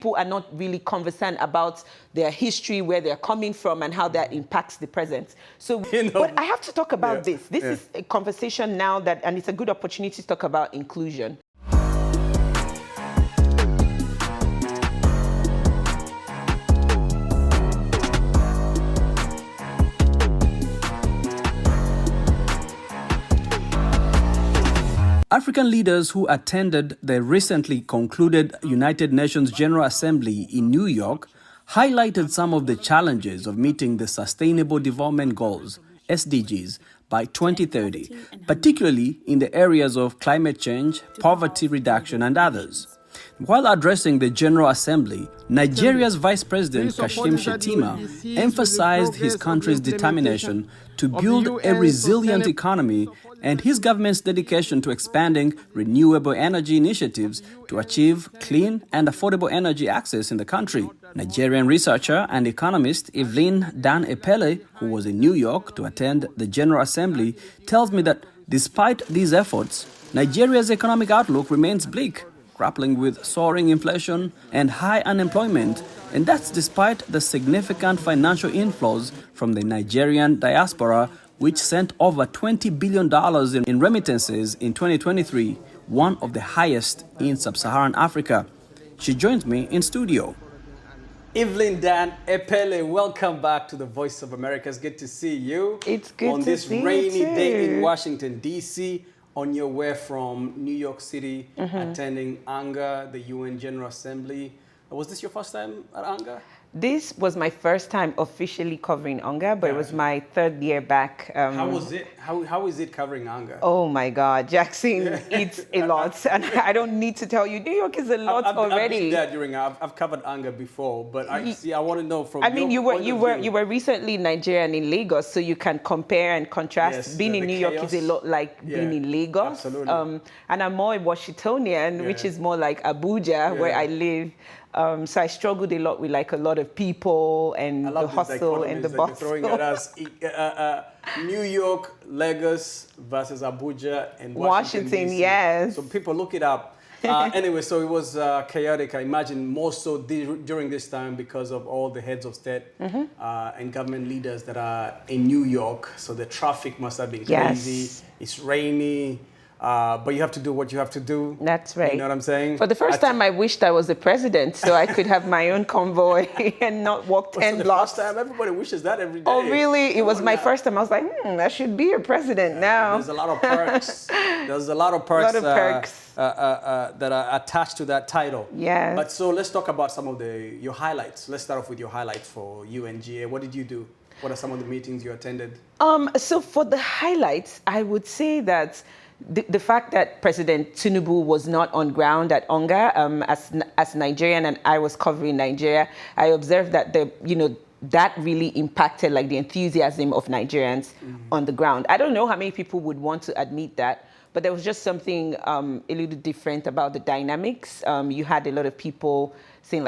People are not really conversant about their history, where they're coming from, and how that impacts the present. So, but I have to talk about this. This is a conversation now and it's a good opportunity to talk about inclusion. African leaders who attended the recently concluded United Nations General Assembly in New York highlighted some of the challenges of meeting the Sustainable Development Goals, SDGs, by 2030, particularly in the areas of climate change, poverty reduction, and others. While addressing the General Assembly, Nigeria's Vice President Kashim Shettima emphasized his country's determination to build a resilient economy and his government's dedication to expanding renewable energy initiatives to achieve clean and affordable energy access in the country. Nigerian researcher and economist Evelyn Dan Epelle, who was in New York to attend the General Assembly, tells me that despite these efforts, Nigeria's economic outlook remains bleak, grappling with soaring inflation and high unemployment, and that's despite the significant financial inflows from the Nigerian diaspora, which sent over $20 billion in remittances in 2023, one of the highest in sub-Saharan Africa. She joins me in studio. Evelyn Dan Epelle, welcome back to the Voice of America. It's good to see you. It's good on to this see rainy you day in Washington, D.C., on your way from New York City, attending ANGA, the UN General Assembly. Was this your first time at ANGA? This was my first time officially covering ANGA, but it was my third year back. How was it? How is it covering ANGA? Oh my God, Jackson, it's a lot. And I don't need to tell you, New York is a lot already. I've covered ANGA before, but I want to know from you were recently in Nigeria and in Lagos, so you can compare and contrast. Yes, being in New York is a lot like being in Lagos. Absolutely. And I'm more Washingtonian, which is more like Abuja, where I live. So I struggled a lot with a lot of people and the hustle and the bustle. Throwing at us, New York, Lagos versus Abuja and Washington DC. Yes. So people look it up. Anyway, so it was chaotic. I imagine more so during this time because of all the heads of state and government leaders that are in New York. So the traffic must have been crazy. It's rainy. But you have to do what you have to do. That's right. You know what I'm saying? For the first time, I wished I was the president so I could have my own convoy and not walk 10 blocks. The first time, everybody wishes that every day. Oh, really? It was my first time. I was like, I should be a president now. There's a lot of perks. There's a lot of perks, that are attached to that title. Yeah. But so let's talk about some of your highlights. Let's start off with your highlights for UNGA. What did you do? What are some of the meetings you attended? So for the highlights, I would say that the fact that President Tinubu was not on ground at ANGA, as Nigerian, and I was covering Nigeria, I observed that that really impacted the enthusiasm of Nigerians on the ground. I don't know how many people would want to admit that, but there was just something a little different about the dynamics. You had a lot of people saying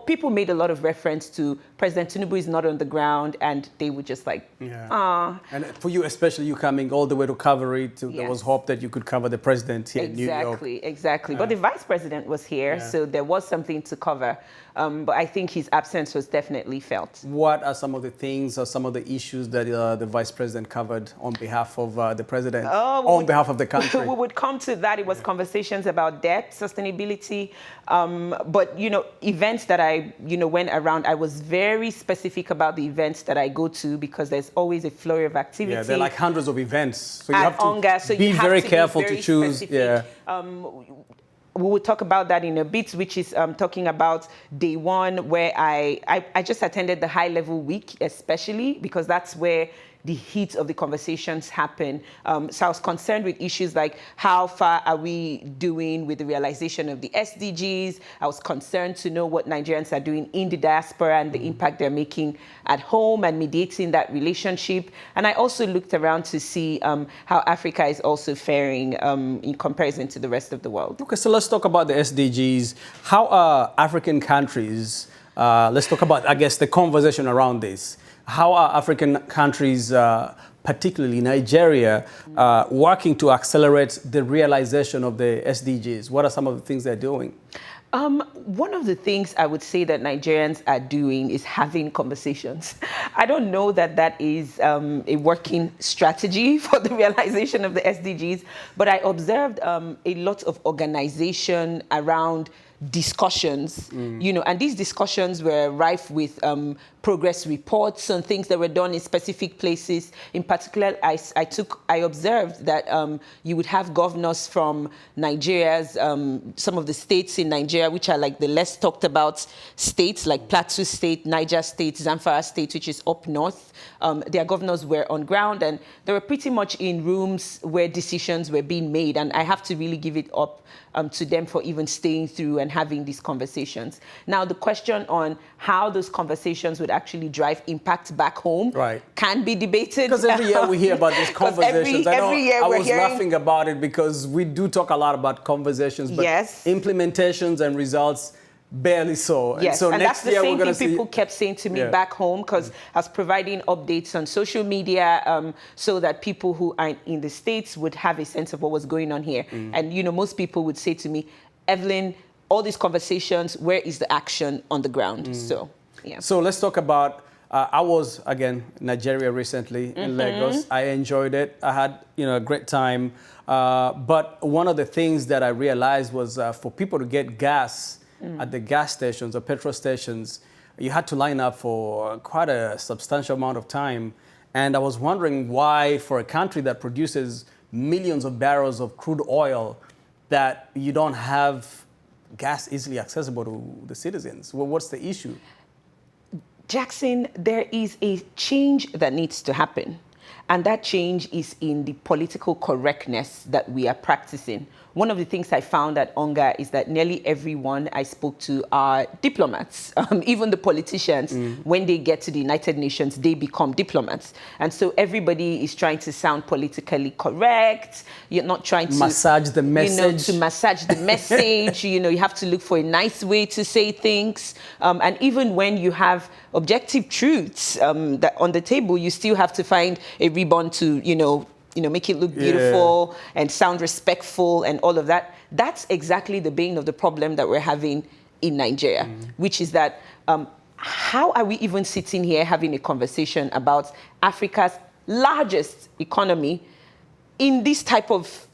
people made a lot of reference to President Tinubu is not on the ground, and they would just And for you, especially you coming all the way to cover it, there was hope that you could cover the president here in New York. Exactly. But the vice president was here, so there was something to cover. But I think his absence was definitely felt. What are some of the things or some of the issues that the vice president covered on behalf of the president, on behalf of the country? We would come to that. It was conversations about debt, sustainability. But, events that I, went around, I was very specific about the events that I go to because there's always a flurry of activity. Yeah, there are hundreds of events. So you have to ANGA, so be very careful to choose. Specific. We will talk about that in a bit, which is talking about day one, where I just attended the high-level week, especially because that's where the heat of the conversations happen. So I was concerned with issues like how far are we doing with the realization of the SDGs? I was concerned to know what Nigerians are doing in the diaspora and the impact they're making at home and mediating that relationship. And I also looked around to see how Africa is also faring in comparison to the rest of the world. Okay, so let's talk about the SDGs. How are African countries, let's talk about, I guess, the conversation around this. How are African countries, particularly Nigeria, working to accelerate the realization of the SDGs? What are some of the things they're doing? One of the things I would say that Nigerians are doing is having conversations. I don't know that that is a working strategy for the realization of the SDGs, but I observed a lot of organization around discussions, and these discussions were rife with progress reports on things that were done in specific places. In particular, I observed that you would have governors from Nigeria's, some of the states in Nigeria, which are like the less talked about states, like Plateau State, Niger State, Zamfara State, which is up north. Their governors were on ground, and they were pretty much in rooms where decisions were being made. And I have to really give it up to them for even staying through and having these conversations. Now, the question on how those conversations would actually drive impact back home can be debated. Because every year we hear about these conversations. Every year I was laughing about it because we do talk a lot about conversations, but implementations and results barely so. Yes, and so and next that's the year same we're going thing to see. people kept saying to me back home, because I was providing updates on social media so that people who are in the States would have a sense of what was going on here. And, most people would say to me, Evelyn, all these conversations, where is the action on the ground? So, yeah. So let's talk about, I was, again, Nigeria recently in Lagos. I enjoyed it. I had, a great time. But one of the things that I realized was for people to get gas at the gas stations or petrol stations, you had to line up for quite a substantial amount of time. And I was wondering why, for a country that produces millions of barrels of crude oil, that you don't have gas easily accessible to the citizens. Well, what's the issue? Jackson, there is a change that needs to happen. And that change is in the political correctness that we are practicing. One of the things I found at UNGA is that nearly everyone I spoke to are diplomats. Even the politicians, when they get to the United Nations, they become diplomats. And so everybody is trying to sound politically correct. You're not trying to massage the message. To massage the message. You have to look for a nice way to say things. And even when you have objective truths that on the table, you still have to find a ribbon to, make it look beautiful and sound respectful and all of that. That's exactly the bane of the problem that we're having in Nigeria, which is that how are we even sitting here having a conversation about Africa's largest economy in this type of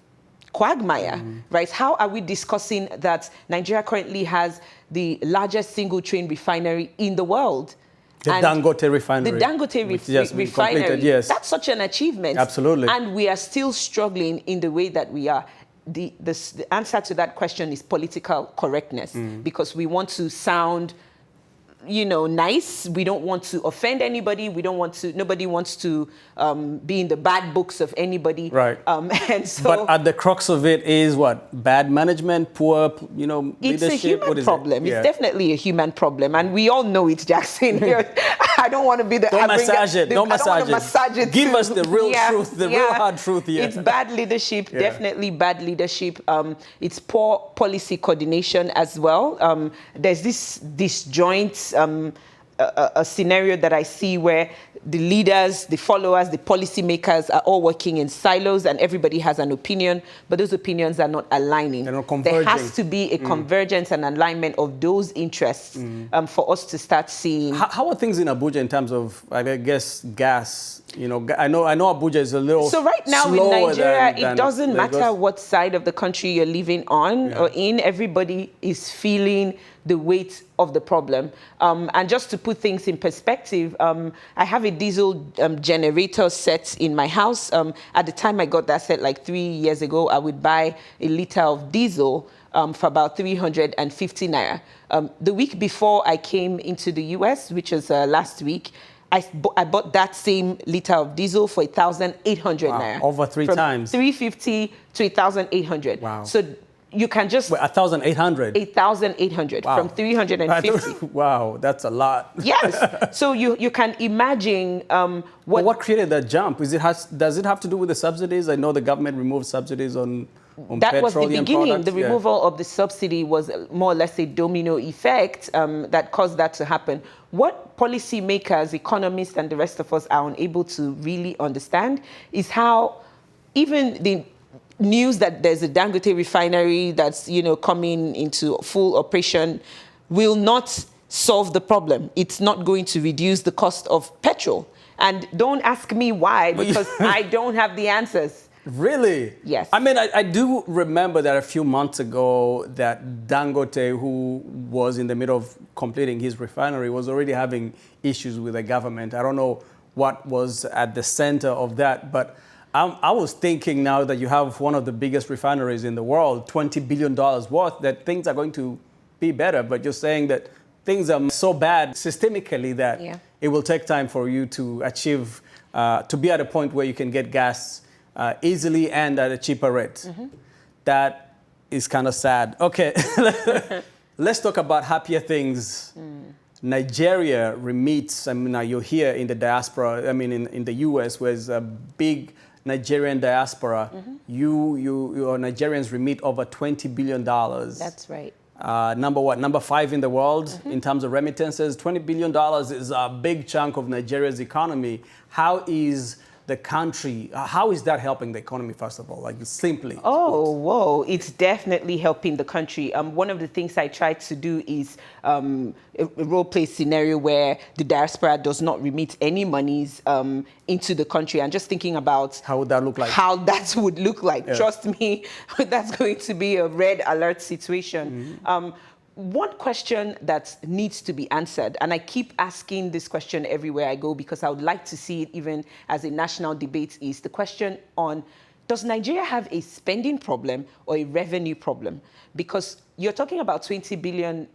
quagmire, right? How are we discussing that Nigeria currently has the largest single train refinery in the world? The Dangote refinery. The Dangote refinery. Yes. That's such an achievement. Absolutely. And we are still struggling in the way that we are. The answer to that question is political correctness, because we want to sound, nice. We don't want to offend anybody. Nobody wants to be in the bad books of anybody. Right. And so, but at the crux of it is what? Bad management, poor, leadership? It's a human problem. It's definitely a human problem. And we all know it, Jackson. I don't want to be the... Don't massage it. Don't massage it. Give us the real truth, the real hard truth here. It's bad leadership, definitely bad leadership. It's poor policy coordination as well. There's this disjoint a scenario that I see where the leaders, the followers, the policymakers are all working in silos and everybody has an opinion, but those opinions are not aligning. They're not converging. There has to be a convergence and alignment of those interests for us to start seeing. How are things in Abuja in terms of, I guess, gas? I know Abuja is a little So right now in Nigeria, it doesn't Lagos. matter what side of the country you're living on or in, everybody is feeling the weight of the problem. And just to put things in perspective, I have a diesel generator set in my house. At the time I got that set like 3 years ago, I would buy a liter of diesel for about 350 naira. The week before I came into the US, which was last week, I bought that same liter of diesel for 1,800 naira. Over three times. 350 to 1,800. Wow. So you can just... 1,800? 8,800 from 350. Wow, that's a lot. Yes. So you can imagine what created that jump? Does it have to do with the subsidies? I know the government removed subsidies on that was the beginning. Products. The removal of the subsidy was more or less a domino effect that caused that to happen. What policymakers, economists, and the rest of us are unable to really understand is how even news that there's a Dangote refinery that's, coming into full operation will not solve the problem. It's not going to reduce the cost of petrol. And don't ask me why, because I don't have the answers. Really? Yes. I mean, I do remember that a few months ago that Dangote, who was in the middle of completing his refinery, was already having issues with the government. I don't know what was at the center of that, but I was thinking now that you have one of the biggest refineries in the world, $20 billion worth, that things are going to be better. But you're saying that things are so bad systemically that it will take time for you to achieve, to be at a point where you can get gas easily and at a cheaper rate. That is kind of sad. Okay, let's talk about happier things. Nigeria remits, I mean, now you're here in the diaspora, I mean, in the US, where there's a big Nigerian diaspora. Your Nigerians remit over $20 billion. That's right. Number 5 in the world in terms of remittances. $20 billion is a big chunk of Nigeria's economy. How is the country, how is that helping the economy, first of all, like simply? Oh, whoa, it's definitely helping the country. One of the things I try to do is a role-play scenario where the diaspora does not remit any monies into the country. And just thinking about how would that look like? How that would look like. Yeah. Trust me, that's going to be a red alert situation. One question that needs to be answered, and I keep asking this question everywhere I go because I would like to see it even as a national debate, is the question on, does Nigeria have a spending problem or a revenue problem? Because you're talking about $20 billion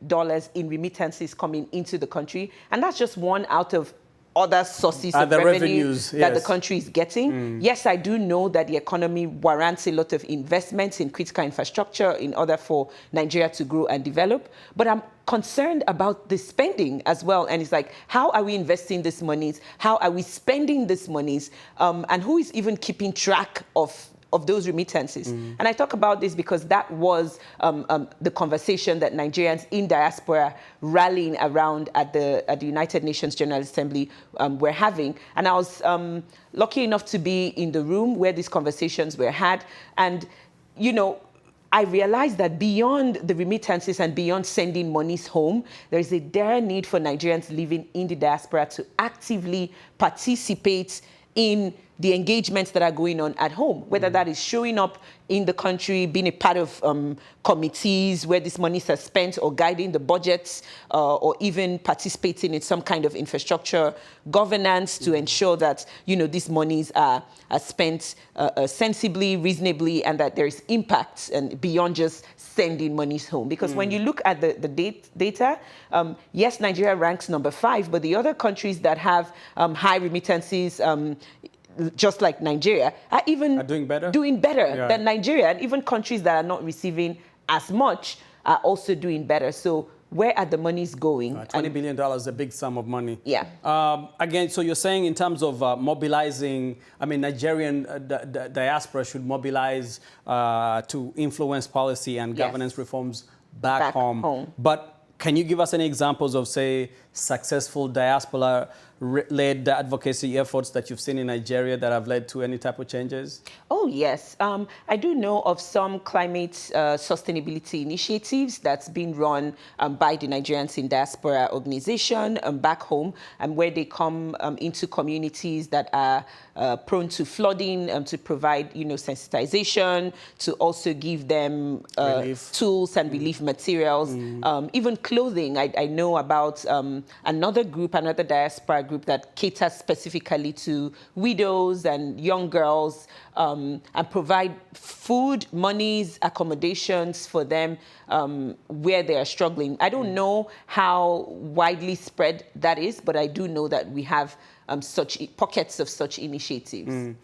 in remittances coming into the country, and that's just one out of other sources of revenue that the country is getting. Yes, I do know that the economy warrants a lot of investments in critical infrastructure in order for Nigeria to grow and develop. But I'm concerned about the spending as well. And it's like, how are we investing these monies? How are we spending these monies? And who is even keeping track of those remittances? And I talk about this because that was the conversation that Nigerians in diaspora rallying around at the United Nations General Assembly were having. And I was lucky enough to be in the room where these conversations were had. And, I realized that beyond the remittances and beyond sending monies home, there is a dire need for Nigerians living in the diaspora to actively participate in the engagements that are going on at home, whether that is showing up in the country, being a part of committees where these monies are spent, or guiding the budgets, or even participating in some kind of infrastructure governance to ensure that, these monies are spent sensibly, reasonably, and that there is impact and beyond just sending monies home. Because when you look at the data, yes, Nigeria ranks number 5, but the other countries that have high remittances, just like Nigeria, are even doing better than Nigeria. And even countries that are not receiving as much are also doing better. So where are the monies going? $20 billion is a big sum of money. Yeah. Again, so you're saying in terms of mobilizing, I mean, Nigerian diaspora should mobilize to influence policy and governance reforms back home. But can you give us any examples of, say, successful diaspora-led advocacy efforts that you've seen in Nigeria that have led to any type of changes? Oh, yes. I do know of some climate sustainability initiatives that's been run by the Nigerians in Diaspora organization back home, where they come into communities that are prone to flooding, to provide, sensitization, to also give them tools and relief materials, even clothing. I know about another diaspora group that caters specifically to widows and young girls, and provide food, monies, accommodations for them where they are struggling. I don't know how widely spread that is, but I do know that we have such pockets of such initiatives.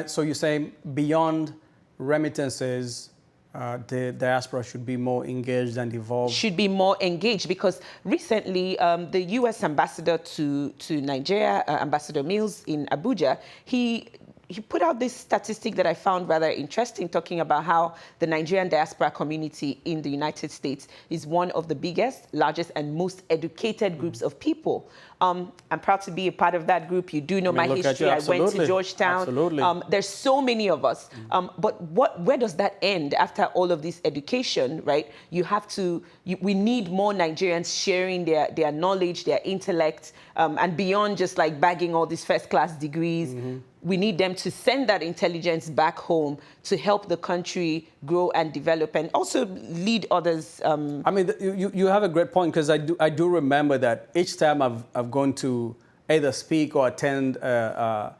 So you're saying beyond remittances, the diaspora should be more engaged and involved? Should be more engaged, because recently the U.S. ambassador to Nigeria, Ambassador Mills in Abuja, he he put out this statistic that I found rather interesting, talking about how the Nigerian diaspora community in the United States is one of the biggest, largest, and most educated groups of people. I'm proud to be a part of that group. You do know my history. I went to Georgetown. Absolutely. There's so many of us. But where does that end after all of this education, right? We need more Nigerians sharing their knowledge, their intellect, and beyond just like bagging all these first-class degrees. We need them to send that intelligence back home to help the country grow and develop and also lead others. I mean, you have a great point, because I do remember that each time I've gone to either speak or attend a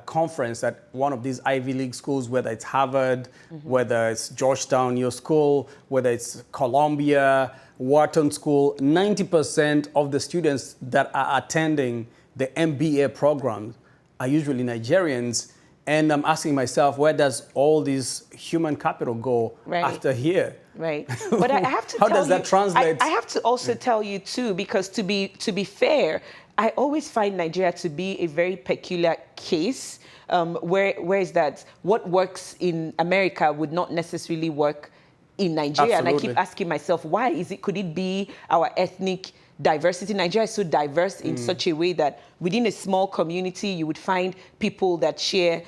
conference at one of these Ivy League schools, whether it's Harvard, whether it's Georgetown, your school, whether it's Columbia, Wharton School, 90% of the students that are attending the MBA programs are usually Nigerians. And I'm asking myself, where does all this human capital go after here? Right. But I have to How tell does that translate? I have to also tell you too, because to be fair, I always find Nigeria to be a very peculiar case. Where is that what works in America would not necessarily work in Nigeria. Absolutely. And I keep asking myself, why is it? Could it be our ethnic diversity? Nigeria is so diverse in such a way that within a small community, you would find people that share,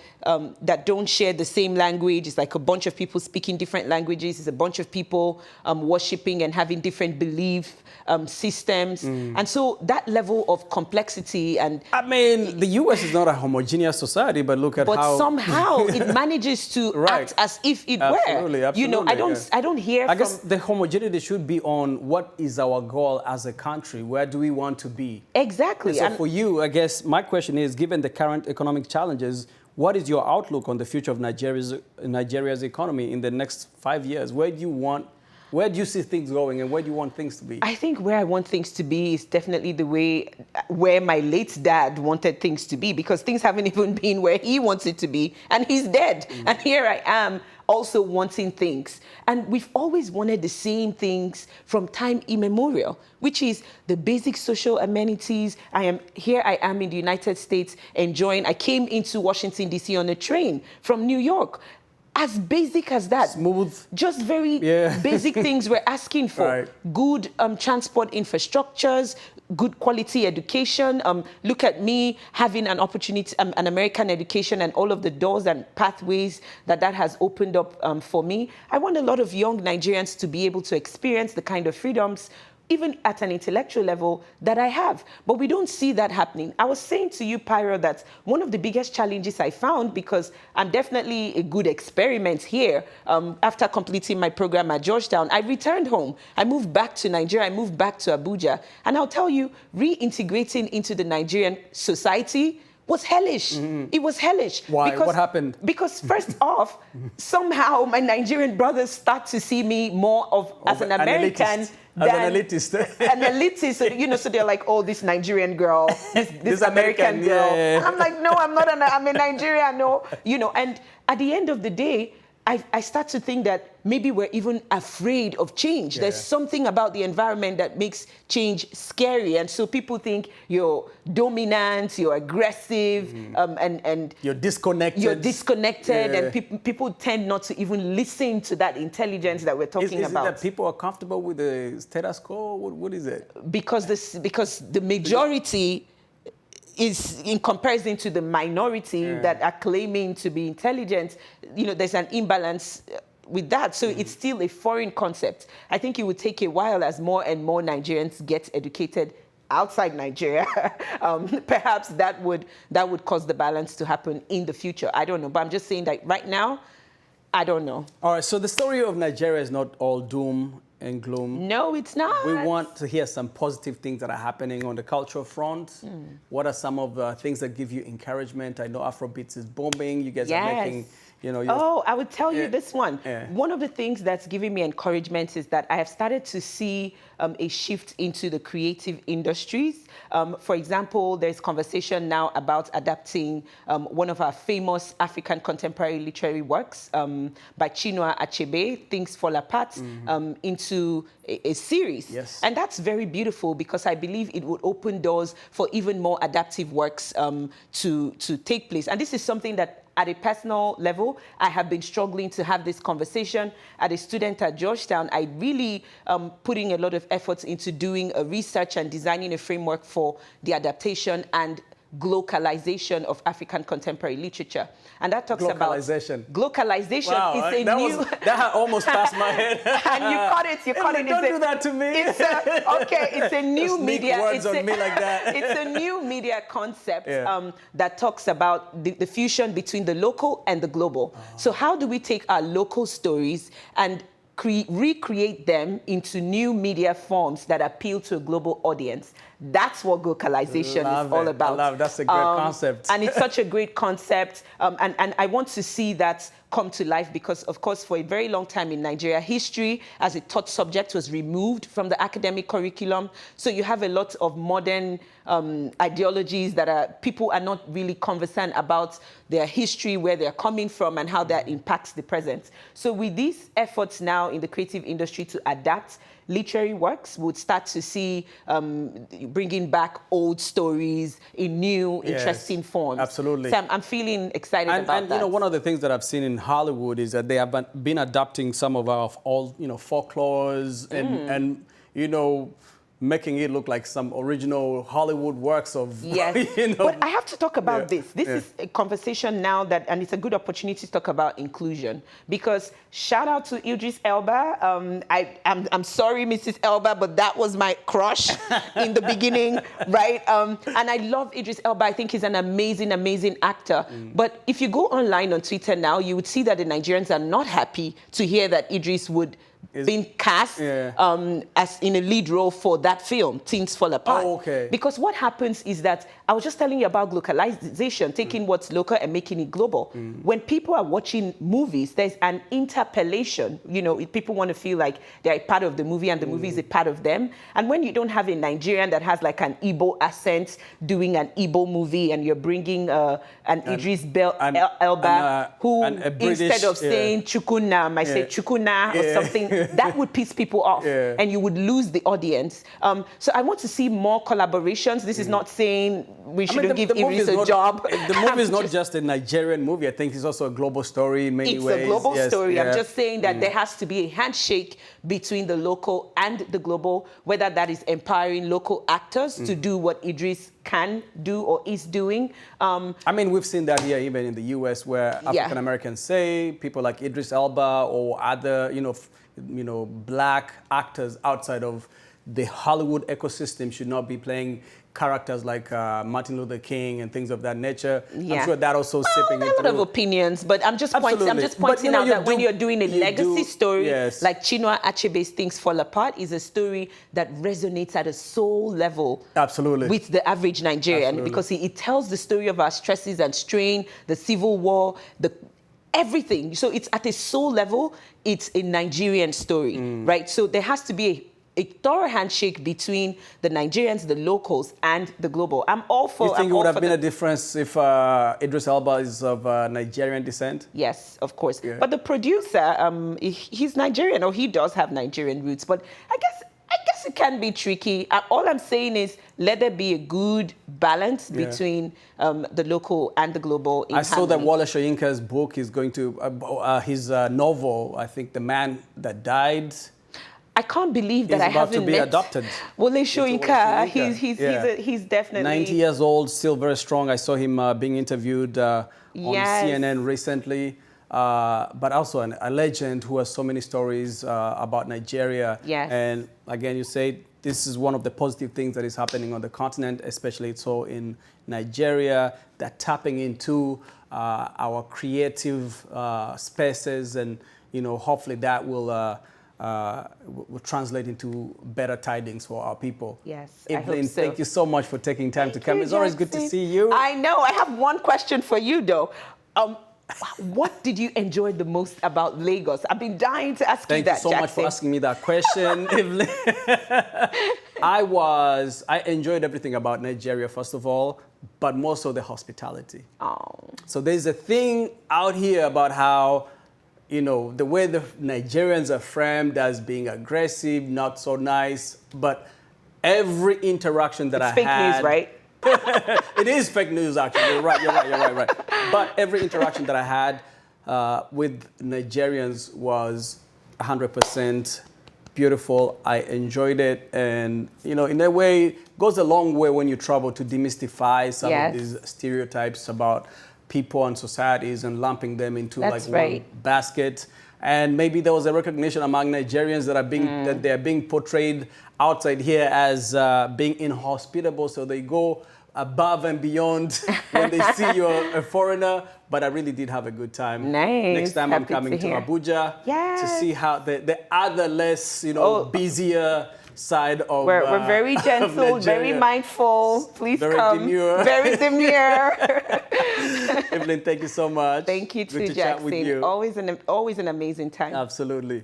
that don't share the same language. It's like a bunch of people speaking different languages. It's a bunch of people worshiping and having different belief systems. And so that level of complexity and... I mean, the U.S. is not a homogeneous society, but look at how... But somehow it manages to act as if it were. Absolutely. You know, I don't hear I guess the homogeneity should be on what is our goal as a country? Where do we want to be? Exactly. And so for you, I guess my question is, given the current economic challenges, what is your outlook on the future of Nigeria's economy in the next 5 years? Where do you see things going, and where do you want things to be? I think where I want things to be is definitely the way where my late dad wanted things to be, because things haven't even been where he wants it to be, and he's dead. And here I am also wanting things. And we've always wanted the same things from time immemorial, which is the basic social amenities. I am in the United States enjoying. I came into Washington, D.C. on a train from New York. As basic as that. Smooth. Just very basic things we're asking for. Right. Good transport infrastructures, good quality education. Look at me having an opportunity, an American education, and all of the doors and pathways that has opened up for me. I want a lot of young Nigerians to be able to experience the kind of freedoms, even at an intellectual level, that I have. But we don't see that happening. I was saying to you, Pyro, that one of the biggest challenges I found, because I'm definitely a good experiment here, after completing my program at Georgetown, I returned home. I moved back to Nigeria. I moved back to Abuja. And I'll tell you, reintegrating into the Nigerian society was hellish. It was hellish. Why? What happened? Because first off, somehow my Nigerian brothers start to see me more as an American As an elitist. An elitist. So, you know, so they're like, oh, this Nigerian girl, this American girl. Yeah. And I'm like, no, I'm not. I'm a Nigerian, no. You know, and at the end of the day, I start to think that maybe we're even afraid of change. Yeah. There's something about the environment that makes change scary. And so people think you're dominant, you're aggressive, and you're disconnected. And people tend not to even listen to that intelligence that we're talking about. Is it that people are comfortable with the status quo? What is it? Because the majority is in comparison to the minority that are claiming to be intelligent. You know, there's an imbalance with that. So it's still a foreign concept. I think it would take a while as more and more Nigerians get educated outside Nigeria. Perhaps that would cause the balance to happen in the future. I don't know. But I'm just saying that right now, I don't know. All right. So the story of Nigeria is not all doom and gloom. No, it's not. We want to hear some positive things that are happening on the cultural front. What are some of the things that give you encouragement? I know Afrobeats is booming. You guys are making, you know... I would tell you this one. One of the things that's giving me encouragement is that I have started to see a shift into the creative industries. For example, there's conversation now about adapting one of our famous African contemporary literary works by Chinua Achebe, Things Fall Apart, into a series. Yes. And that's very beautiful because I believe it would open doors for even more adaptive works to take place. And this is something that at a personal level, I have been struggling to have this conversation. As a student at Georgetown, I really putting a lot of efforts into doing a research and designing a framework for the adaptation and glocalization of African contemporary literature. And that talks about glocalization. Wow, is a that almost passed my head. And you caught it. Don't do that to me. It's a new media. Words on me like that. It's a new media concept that talks about the fusion between the local and the global. So how do we take our local stories and recreate them into new media forms that appeal to a global audience? That's what glocalization is all about. That's a great concept. And it's such a great concept. And I want to see that come to life because, of course, for a very long time in Nigeria, history as a taught subject was removed from the academic curriculum. So you have a lot of modern ideologies that people are not really conversant about their history, where they're coming from, and how that impacts the present. So with these efforts now in the creative industry to adapt literary works, would start to see bringing back old stories in new, interesting forms. Absolutely. So I'm feeling excited about that. And you know, one of the things that I've seen in Hollywood is that they have been adapting some of our old, folklores and making it look like some original Hollywood works of, But I have to talk about this. This is a conversation now and it's a good opportunity to talk about inclusion, because shout out to Idris Elba. I'm sorry, Mrs. Elba, but that was my crush in the beginning, right? And I love Idris Elba. I think he's an amazing, amazing actor. But if you go online on Twitter now, you would see that the Nigerians are not happy to hear that Idris would been cast as in a lead role for that film, Things Fall Apart. Oh, okay. Because what happens is that, I was just telling you about globalization, taking what's local and making it global. When people are watching movies, there's an interpellation. People want to feel like they're a part of the movie and the movie is a part of them. And when you don't have a Nigerian that has like an Igbo accent doing an Igbo movie, and you're bringing an Idris Elba, who instead of saying Chukuna, might say Chukuna or something, that would piss people off and you would lose the audience. So I want to see more collaborations. This is not saying we shouldn't give Idris a job. The movie is not just a Nigerian movie. I think it's also a global story in many ways. It's a global story. I'm just saying that there has to be a handshake between the local and the global, whether that is empowering local actors to do what Idris can do or is doing. We've seen that here even in the US, where African Americans say people like Idris Elba or other, black actors outside of the Hollywood ecosystem should not be playing characters like Martin Luther King and things of that nature. I'm sure that also sipping into a lot of opinions, but I'm just pointing out that when you're doing a legacy story, like Chinua Achebe's Things Fall Apart is a story that resonates at a soul level with the average Nigerian, because it tells the story of our stresses and strain, the civil war, everything. So it's at a soul level, it's a Nigerian story, right? So there has to be a thorough handshake between the Nigerians, the locals, and the global. I'm all for. You think it would have been a difference if Idris Elba is of Nigerian descent? Yes, of course. Yeah. But the producer, he's Nigerian, or he does have Nigerian roots. But I guess it can be tricky. All I'm saying is let there be a good balance between the local and the global. I saw that Wole Soyinka's book is going to his novel. I think The Man That Died. I can't believe that I haven't met Wole Soyinka. He's definitely 90 years old, still very strong. I saw him being interviewed on CNN recently. But also a legend who has so many stories about Nigeria. Yes. And again, you say this is one of the positive things that is happening on the continent, especially so in Nigeria, that tapping into our creative spaces, and hopefully that will translate into better tidings for our people. Yes, Evelyn, I hope so. Thank you so much for taking time to come. It's always good to see you. I know. I have one question for you, though. What did you enjoy the most about Lagos? I've been dying to ask you that, Thank you so much for asking me that question, Evelyn. I enjoyed everything about Nigeria, first of all, but more so the hospitality. So there's a thing out here about how the way the Nigerians are framed as being aggressive, not so nice, but every interaction that I had... Fake news, right? It is fake news, actually. You're right. But every interaction that I had with Nigerians was 100% beautiful. I enjoyed it. And, in a way, it goes a long way when you travel to demystify some of these stereotypes about people and societies and lumping them into one basket. And maybe there was a recognition among Nigerians that they're being portrayed outside here as being inhospitable. So they go above and beyond when they see you're a foreigner. But I really did have a good time. Nice. Next time I'm coming to Abuja to see how the other less, busier side of We're very gentle, very mindful. Please come. Demure. Very demure. Evelyn, thank you so much. Thank you too, Good to Jackson. chat with you. Always an amazing time. Absolutely.